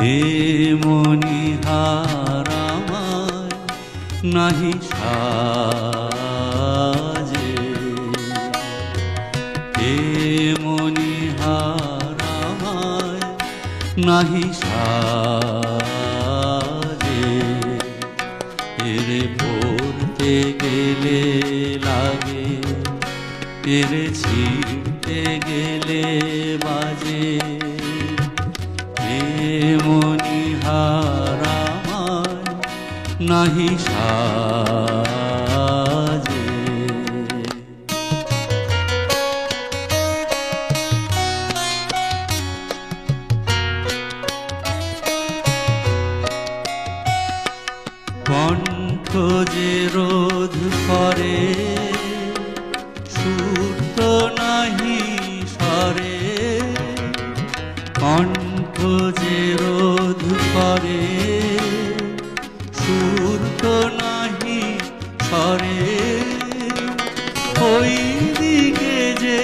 এ মনিহার আমায় নাহি সাজে, এ মনিহার আমায় নাহি সাজে। এরে পড়তে গেলে লাগে, এরে ছিঁড়তে গেলে বাজে। এ মনিহার আমায় নাহি সাজে। কণ্ঠ যে রোধ করে সুর তো নাহি সরে, কণ্ঠ যে রোধ করে সুর তো নাহি সরে। ওই দিকে যে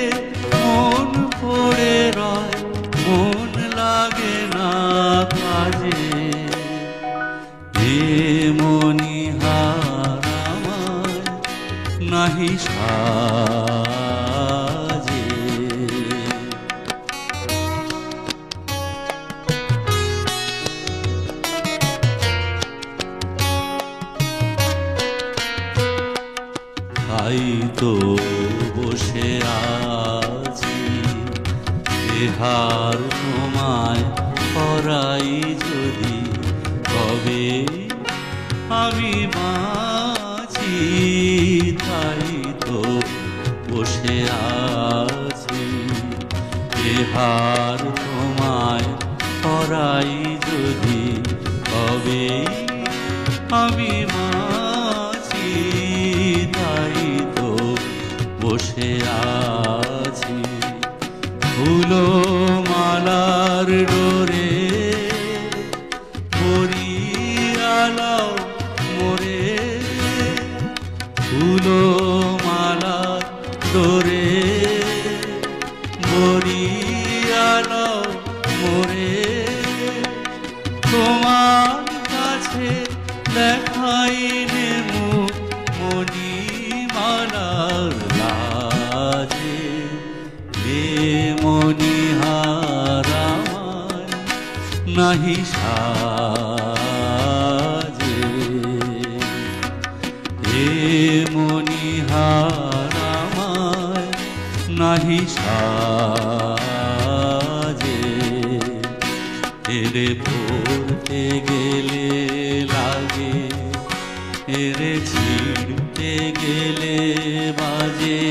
মন পড়ে রয়, মন লাগে না কাজে। এ মনিহার আমায় নাহি সাজে। তাই তো বসে আছি, এহার তোমায় পরাই যদি, তবে আমি বাঁচি। তাই তো বসে আছি, এহার তোমায় পরাই যদি, তবে আমি বাঁচি। তাই তো বসে আছি ফুলো মালার ডোরে, মরিয়ালাও মোরে। ফুলো মালার ডোরে, মরিয়ালাও মোরে। তোমার কাছে দেখাইনে মুখ মণিমালার লাজে। এ মনিহার আমায় নাহি সাজে, এ মনিহার আমায় নাহি সাজে। এরে পড়তে গেলে লাগে, এরে ছিঁড়তে গেলে বাজে।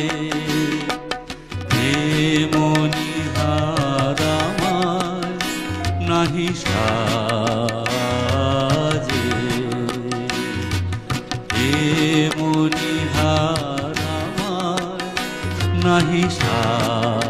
এ মনিহার আমায় নাহি সাজে, এ মনিহার আমায় নাহি সাজে।